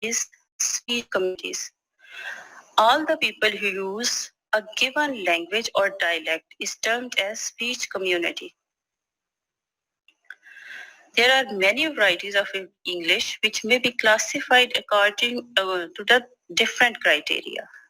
is speech communities. All the people who use a given language or dialect is termed as speech community. There are many varieties of English which may be classified according to the different criteria.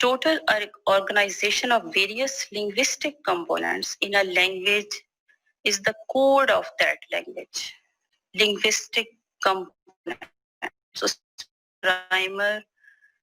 Total organization of various linguistic components in a language is the code of that language. Linguistic component, so primer,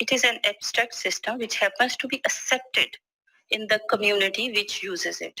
It is an abstract system which happens to be accepted in the community which uses it.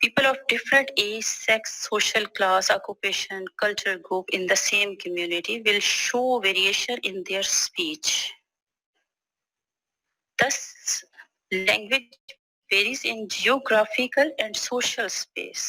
People of different age, sex, social class, occupation, cultural group in the same community will show variation in their speech. Thus, language varies in geographical and social space.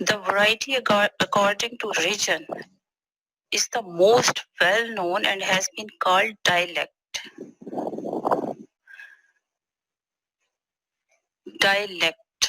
The variety according to region is the most well known and has been called dialect. Dialect.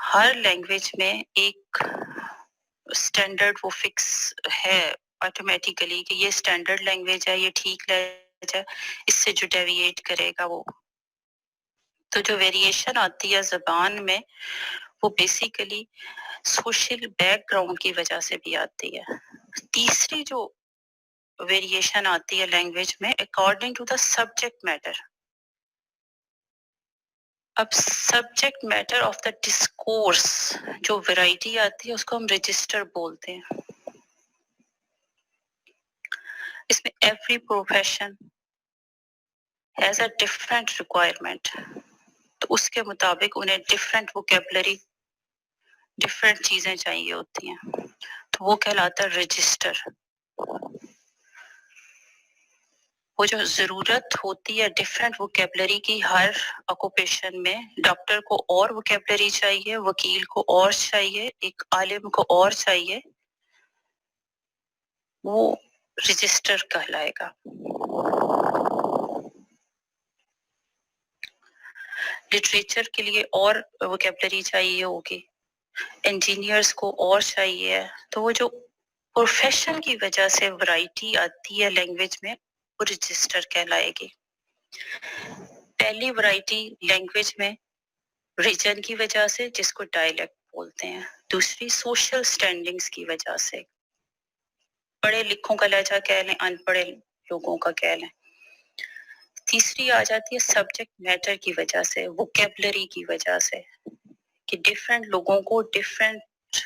Hare language میں ایک standard وہ fix ہے automatically کہ یہ standard language ہے، یہ ٹھیک language ہے، اس سے جو ڈیویٹ کرے گا وہ. تو جو ویریشن آتی ہے زبان میں وہ بیسیکلی سوشل بیک گراؤنڈ کی وجہ سے بھی آتی ہے. تیسری جو ویریشن آتی ہے لینگویج میں according to the subject matter. اب subject matter of the discourse جو ویرائٹی آتی ہے اس کو ہم رجسٹر بولتے ہیں. اس میں every profession has a different requirement, تو اس کے مطابق انہیں ڈفرینٹ ووکیبلری ڈفرینٹ چیزیں چاہیے ہوتی ہیں، تو وہ کہلاتا ہے رجسٹر. وہ جو ضرورت ہوتی ہے ڈفرینٹ ووکیبلری کی ہر آکوپیشن میں، ڈاکٹر کو اور ووکیبلری چاہیے، وکیل کو اور چاہیے، ایک عالم کو اور چاہیے، وہ رجسٹر کہلائے گا. لٹریچر کے لیے اور ووکیبلری چاہیے ہوگی، انجینئرس کو اور چاہیے. تو وہ جو پروفیشن کی وجہ سے ورائٹی آتی ہے لینگویج میں وہ رجسٹر کہلائے گی. پہلی ورائٹی لینگویج میں ریجن کی وجہ سے جس کو ڈائلیکٹ بولتے ہیں، دوسری سوشل سٹینڈنگز کی وجہ سے، پڑھے لکھوں کا لہجہ کہہ لیں، ان پڑھے لوگوں کا کہہ لیں. تیسری آ جاتی ہے سبجیکٹ میٹر کی وجہ سے، ووکیبلری کی وجہ سے، کہ ڈفرینٹ لوگوں کو ڈفرینٹ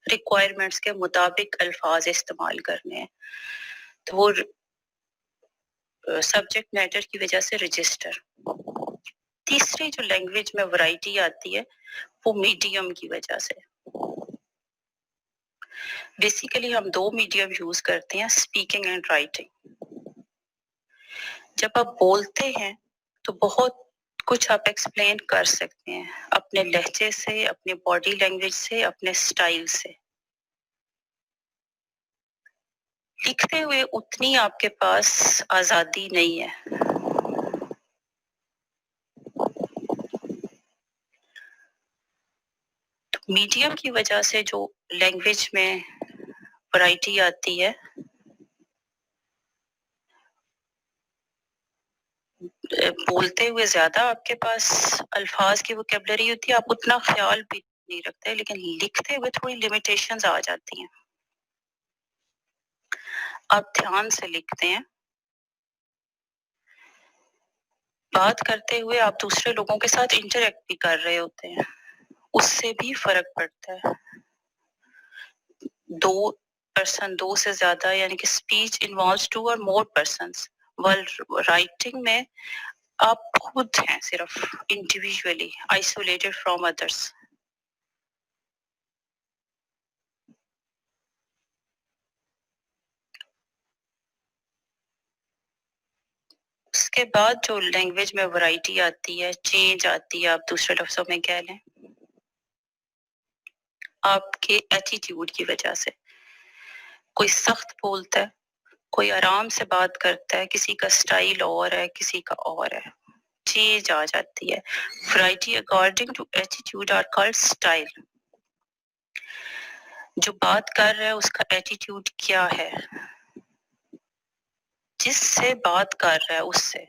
ریکوائرمنٹس کے مطابق الفاظ استعمال کرنے ہیں، تو وہ سبجیکٹ میٹر کی وجہ سے رجسٹر. تیسری جو لینگویج میں ورائٹی آتی ہے وہ میڈیم کی وجہ سے. بیسیکلی ہم دو میڈیم یوز کرتے ہیں، اسپیکنگ اینڈ رائٹنگ. جب آپ بولتے ہیں تو بہت کچھ آپ ایکسپلین کر سکتے ہیں اپنے لہجے سے، اپنے باڈی لینگویج سے، اپنے سٹائل سے. لکھتے ہوئے اتنی آپ کے پاس آزادی نہیں ہے. میڈیم کی وجہ سے جو لینگویج میں ورائٹی آتی ہے، بولتے ہوئے زیادہ آپ کے پاس الفاظ کی ووکیبلری ہوتی ہے، آپ اتنا خیال بھی نہیں رکھتے، لیکن لکھتے ہوئے تھوڑی لیمیٹیشنز آ جاتی ہیں. آپ دھیان سے لکھتے ہیں، بات کرتے ہوئے آپ دوسرے لوگوں کے ساتھ انٹریکٹ بھی کر رہے ہوتے ہیں، اس سے بھی فرق پڑتا ہے. دو سے زیادہ یعنی کہ اسپیچ انوالوز 2 اور مور پرسنس، رائٹنگ میں آپ خود ہیں صرف انڈیویجولی آئسولیٹڈ فرام ادرس. اس کے بعد جو لینگویج میں ورائٹی آتی ہے، چینج آتی ہے، آپ دوسرے لفظوں میں کہہ لیں، آپ کے ایٹیٹیوڈ کی وجہ سے. کوئی سخت بولتا ہے، کوئی آرام سے بات کرتا ہے، کسی کا سٹائل اور ہے، کسی کا اور ہے، چینج آ جاتی ہے. Variety according to attitude are called style. جو بات کر رہا ہے اس کا ایٹیٹیوڈ کیا ہے، جس سے بات کر رہا ہے اس سے.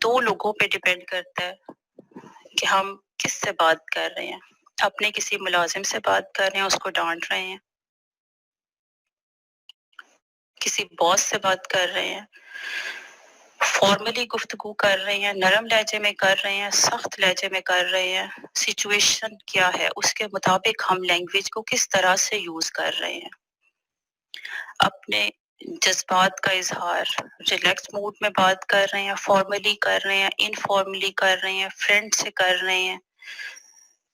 دو لوگوں پہ ڈیپینڈ کرتا ہے کہ ہم کس سے بات کر رہے ہیں. اپنے کسی ملازم سے بات کر رہے ہیں، اس کو ڈانٹ رہے ہیں، کسی باس سے بات کر رہے ہیں، فارملی گفتگو کر رہے ہیں، نرم لہجے میں کر رہے ہیں، سخت لہجے میں کر رہے ہیں، سچویشن کیا ہے اس کے مطابق ہم لینگویج کو کس طرح سے یوز کر رہے ہیں. اپنے جذبات کا اظہار ریلیکس موڈ میں بات کر رہے ہیں، فارملی کر رہے ہیں، انفارملی کر رہے ہیں، فرینڈ سے کر رہے ہیں.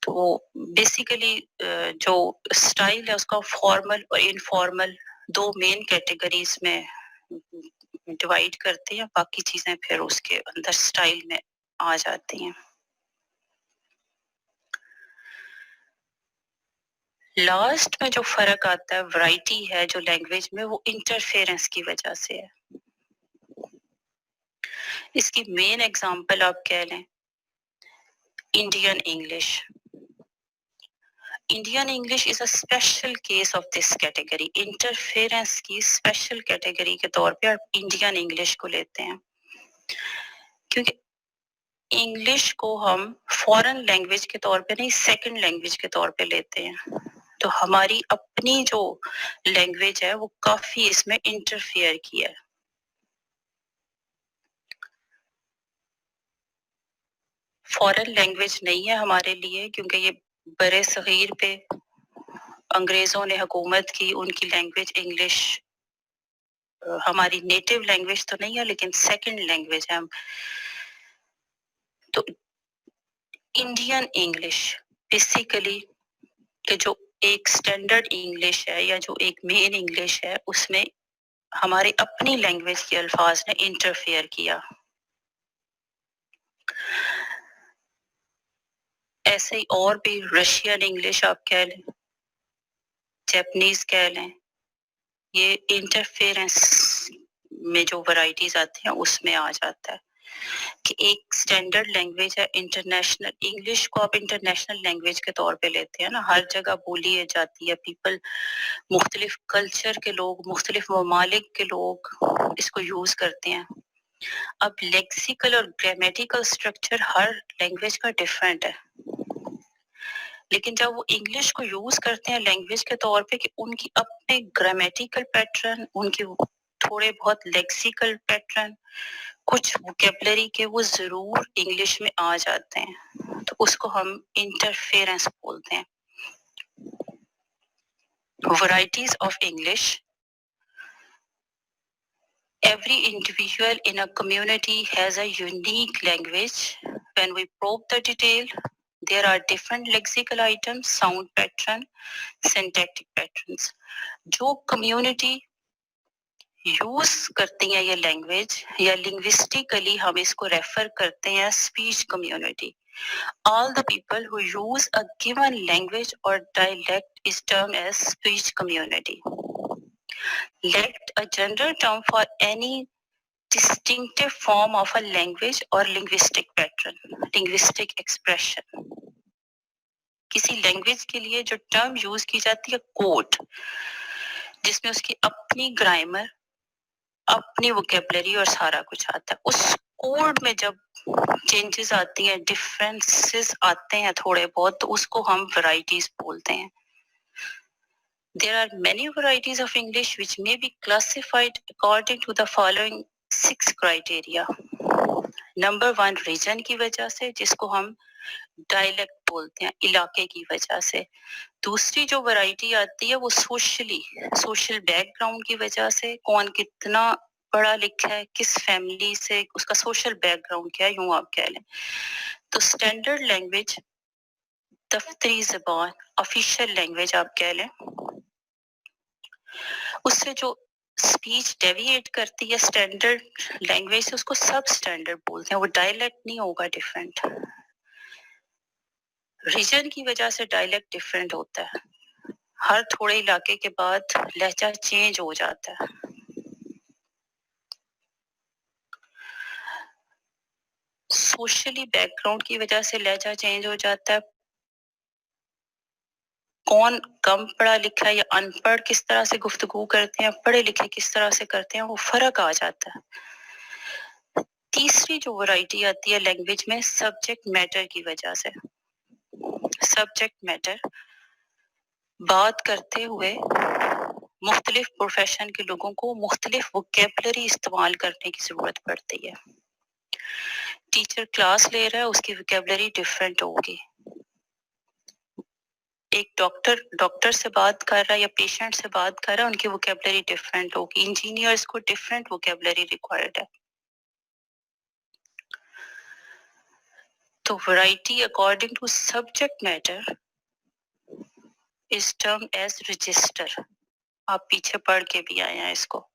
تو بیسیکلی جو سٹائل ہے اس کا فارمل اور انفارمل دو مین کیٹیگریز میں ڈیوائڈ کرتے ہیں، باقی چیزیں پھر اس کے اندر سٹائل میں آ جاتی ہیں. لاسٹ میں جو فرق آتا ہے ورائٹی ہے جو لینگویج میں، وہ انٹرفیرنس کی وجہ سے ہے. اس کی مین ایگزامپل آپ کہہ لیں Indian English. Indian English is a special case of this category. Interference کی اسپیشل کیٹیگری کے طور پہ آپ انڈین انگلش کو لیتے ہیں، کیونکہ انگلش کو ہم فورن لینگویج کے طور پہ نہیں، سیکنڈ لینگویج کے طور پہ لیتے ہیں. تو ہماری اپنی جو لینگویج ہے وہ کافی اس میں انٹرفیئر کی ہے. فورن لینگویج نہیں ہے ہمارے لیے، کیونکہ یہ برِ صغیر پہ انگریزوں نے حکومت کی، ان کی لینگویج انگلش ہماری نیٹو لینگویج تو نہیں ہے لیکن سیکنڈ لینگویج ہے. تو انڈین انگلش بیسیکلی کہ جو ایک سٹینڈرڈ انگلش ہے یا جو ایک مین انگلش ہے، اس میں ہماری اپنی لینگویج کے الفاظ نے انٹرفیئر کیا. ایسے ہی اور بھی رشین انگلش آپ کہہ لیں، جیپنیز کہہ لیں، یہ انٹرفیئرنس میں جو ورائٹیز آتی ہیں اس میں آ جاتا ہے کہ ایک سٹینڈرڈ لینگویج ہے. انٹرنیشنل انگلش کو آپ انٹرنیشنل لینگویج کے طور پہ لیتے ہیں نا، ہر جگہ بولی جاتی ہے. پیپل مختلف کلچر کے لوگ، مختلف ممالک کے لوگ اس کو یوز کرتے ہیں. اب لیکسیکل اور گرامیٹیکل سٹرکچر ہر لینگویج کا ڈیفرنٹ ہے، لیکن جب وہ انگلش کو یوز کرتے ہیں لینگویج کے طور پہ کہ ان کی اپنے گرامیٹیکل پیٹرن، ان کی تھوڑے بہت لیکسیکل پیٹرن، کچھ ووکیبلری کے وہ ضرور انگلش میں آ جاتے ہیں، تو اس کو ہم انٹرفیئرنس بولتے ہیں. Varieties of English. Every individual in a community has a unique language. When we probe the detail, there are different lexical items, sound pattern, syntactic patterns. جو کمیونٹی یوز کرتی ہیں یہ لینگویج یا لنگوسٹیکلی ہم اس کو ریفر کرتے ہیں speech community. All the people who use a given language or dialect is termed as speech community. Let a general term for any distinctive form of a language or linguistic pattern, linguistic expression. کسی language کے لیے جو term use کی جاتی ہے code, جس میں اس کی اپنی گرامر، اپنی ووکیبلری اور سارا کچھ آتا ہے. اس کوڈ میں جب چینجز آتی ہیں، ڈفرینسز آتے ہیں تھوڑے بہت، تو اس کو ہم ورائٹیز بولتے ہیں. There are many varieties of English which may be classified according to the following 6 criteria. Number 1 region کی وجہ سے، جس کو ہم ڈائلیکٹ بولتے ہیں، علاقے کی وجہ سے. دوسری جو ورائٹی آتی ہے وہ سوشل بیک گراؤنڈ کی وجہ سے، کون کتنا پڑھا لکھا ہے، کس فیملی سے، اس کا سوشل بیک گراؤنڈ کیا ہے، یوں آپ کہہ لیں. تو اسٹینڈرڈ لینگویج، دفتری زبان، آفیشیل لینگویج آپ کہہ لیں، اس سے جو اسپیچ ڈیویٹ کرتی ہے اسٹینڈرڈ لینگویج سے، اس کو سب اسٹینڈرڈ بولتے ہیں. وہ ڈائلیکٹ نہیں ہوگا ڈیفرنٹ. ریجن کی وجہ سے ڈائلیکٹ ڈیفرنٹ ہوتا ہے، ہر تھوڑے علاقے کے بعد لہجہ چینج ہو جاتا ہے. سوشلی بیک گراؤنڈ کی وجہ سے لہجہ چینج ہو جاتا ہے. کون کم پڑھا لکھا ہے یا ان پڑھ کس طرح سے گفتگو کرتے ہیں، پڑھے لکھے کس طرح سے کرتے ہیں، وہ فرق آ جاتا ہے. تیسری جو ورائٹی آتی ہے لینگویج میں، سبجیکٹ میٹر کی وجہ سے. سبجیکٹ میٹر، بات کرتے ہوئے مختلف پروفیشن کے لوگوں کو مختلف ووکیبلری استعمال کرنے کی ضرورت پڑتی ہے. ٹیچر کلاس لے رہا ہے، اس کی ووکیبلری ڈفرینٹ ہوگی. ایک ڈاکٹر سے بات کر رہا ہے یا پیشنٹ سے بات کر رہا ہے، ان کی ووکیبلری ڈفرینٹ ہوگی. انجینئرس کو ڈفرینٹ ووکیبلری ریکوائرڈ ہے. تو variety according to subject matter is term as register. آپ پیچھے پڑھ کے بھی آئے ہیں اس کو.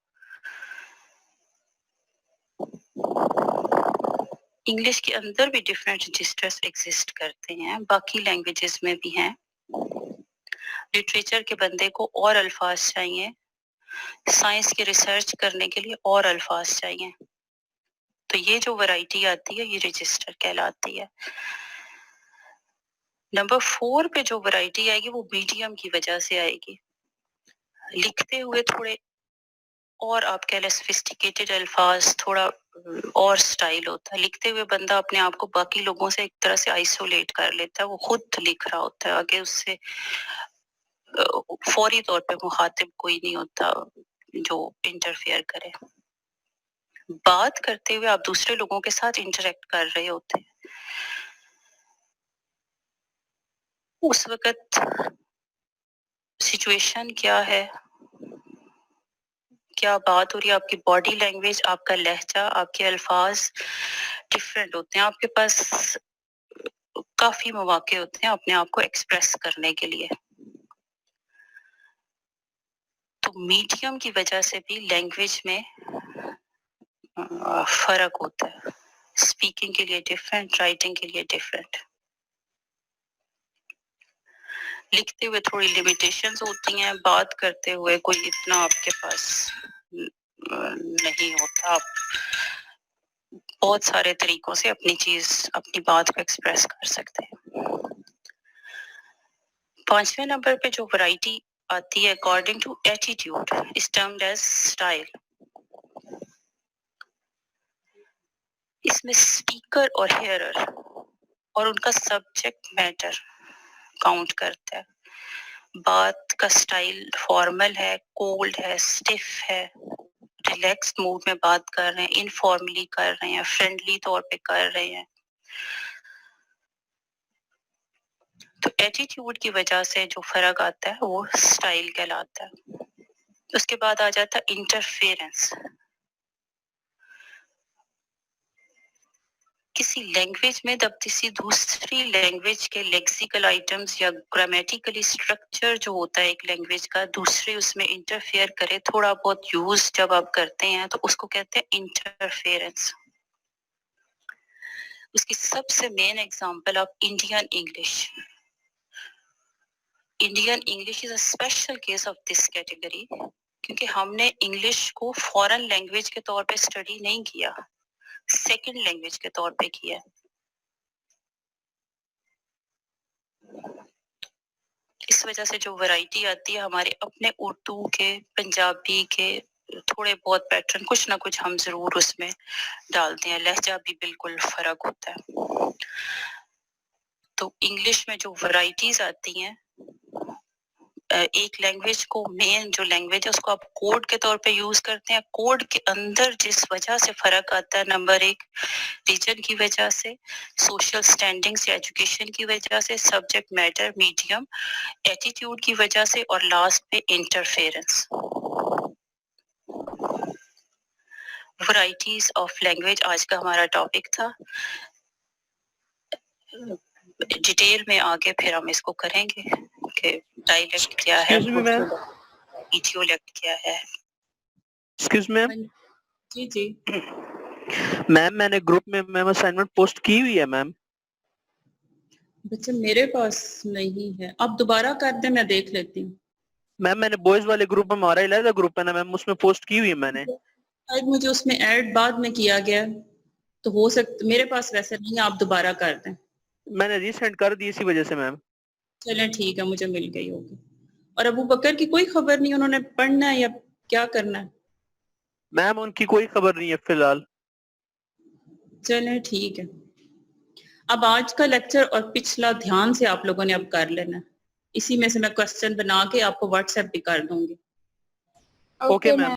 انگلش کے اندر بھی ڈفرینٹ رجسٹرز ایگزسٹ کرتے ہیں، باقی لینگویجز میں بھی ہیں. لٹریچر کے بندے کو اور الفاظ چاہیے، سائنس کی ریسرچ کرنے کے لیے اور الفاظ چاہیے. تو یہ جو ورائٹی آتی ہے یہ رجسٹر کہلاتی ہے. نمبر 4 پہ جو ورائٹی آئے گی وہ میڈیم کی وجہ سے آئے گی. لکھتے ہوئے تھوڑے اور آپ کہہ لیں سفسٹیکیٹڈ الفاظ، تھوڑا اور سٹائل ہوتا ہے. لکھتے ہوئے بندہ اپنے آپ کو باقی لوگوں سے ایک طرح سے آئسولیٹ کر لیتا ہے، وہ خود لکھ رہا ہوتا ہے، آگے اس سے فوری طور پہ مخاطب کوئی نہیں ہوتا جو انٹرفیئر کرے. بات کرتے ہوئے آپ دوسرے لوگوں کے ساتھ انٹریکٹ کر رہے ہوتے ہیں. اس وقت سچویشن کیا ہے، کیا بات ہو رہی ہے، آپ کی باڈی لینگویج، آپ کا لہجہ، آپ کے الفاظ ڈفرینٹ ہوتے ہیں. آپ کے پاس کافی مواقع ہوتے ہیں اپنے آپ کو ایکسپریس کرنے کے لیے. تو میڈیم کی وجہ سے بھی لینگویج میں فرق ہوتا ہے. اسپیکنگ کے لیے ڈفرینٹ، رائٹنگ کے لیے ڈفرینٹ. لکھتے ہوئے تھوڑی لیمیٹیشنز ہوتی ہیں، بات کرتے ہوئے کوئی اتنا آپ کے پاس نہیں ہوتا. آپ بہت سارے طریقوں سے اپنی چیز، اپنی بات کو ایکسپریس کر سکتے ہیں. 5ویں نمبر پہ جو ورائٹی آتی ہے according to attitude is termed as style. اس میں اسپیکر اور ہیئرر اور ان کا سبجیکٹ میٹر کاؤنٹ کرتا ہے. بات کا سٹائل فارمل ہے، کولڈ ہے، اسٹف ہے، ریلیکس موڈ میں بات کر رہے ہیں، انفارملی کر رہے ہیں، فرینڈلی طور پہ کر رہے ہیں. تو ایٹیٹیوڈ کی وجہ سے جو فرق آتا ہے وہ سٹائل کہلاتا ہے. اس کے بعد آ جاتا ہے انٹرفیئرنس. کسی لینگویج میں جب کسی دوسری لینگویج کے لیکسیکل آئٹمز یا گرامیٹیکلی اسٹرکچر جو ہوتا ہے ایک لینگویج کا دوسرے اس میں انٹرفیئر کرے، تھوڑا بہت یوز جب آپ کرتے ہیں تو اس کو کہتے ہیں انٹرفیئرنس. اس کی سب سے مین ایگزامپل آپ Indian English. Indian English is a special case of this category کیونکہ ہم نے انگلش کو فورن لینگویج کے طور پہ اسٹڈی نہیں کیا، سیکنڈ لینگویج کے طور پہ کیا. اس وجہ سے جو ورائٹی آتی ہے ہمارے اپنے اردو کے، پنجابی کے تھوڑے بہت پیٹرن کچھ نہ کچھ ہم ضرور اس میں ڈالتے ہیں. لہجہ بھی بالکل فرق ہوتا ہے. تو انگلش میں جو ورائٹیز آتی ہیں، ایک لینگویج کو، مین جو لینگویج ہے اس کو آپ کوڈ کے طور پہ یوز کرتے ہیں. کوڈ کے اندر جس وجہ سے فرق آتا ہے، نمبر 1 ریجن کی وجہ سے، سوشل سٹینڈنگ سے، ایجوکیشن کی وجہ سے، سبجیکٹ میٹر میڈیم، ایٹیٹیوڈ کی وجہ سے، اور لاسٹ پہ انٹرفیئرنس. ورائٹیز آف لینگویج آج کا ہمارا ٹاپک تھا. ڈیٹیل میں آگے پھر ہم اس کو کریں گے کہ ڈائلیکٹ کیا ہے، ایکسکیوز می میم، ایڈیولیکٹ کیا ہے. ایکسکیوز میم. جی جی میم میں نے گروپ میں میم اسائنمنٹ پوسٹ کی ہوئی ہے میم. بچہ میرے پاس نہیں ہے، آپ دوبارہ کر دیں میں دیکھ لیتی ہوں. میم میں نے بوائز والے گروپ میں، ہمارا علیحدہ گروپ ہے نا میم، اس میں پوسٹ کی ہوئی ہے میں نے. شاید مجھے اس میں ایڈ بعد میں کیا گیا تو ہو سکتا، میرے پاس ویسے نہیں ہے، آپ دوبارہ کر دیں. میں نے ریسینڈ کر دی اسی وجہ سے میم. چلیں ٹھیک ہے، مجھے مل گئی ہوگی. اور ابو بکر کی کوئی خبر نہیں، انہوں نے پڑھنا ہے یا کیا کرنا ہے؟ میم ان کی کوئی خبر نہیں ہے فی الحال. چلیں ٹھیک ہے. اب آج کا لیکچر اور پچھلا دھیان سے آپ لوگوں نے اب کر لینا ہے. اسی میں سے میں کوسچن بنا کے آپ کو واٹس ایپ بھی کر دوں گی. Okay ma'am.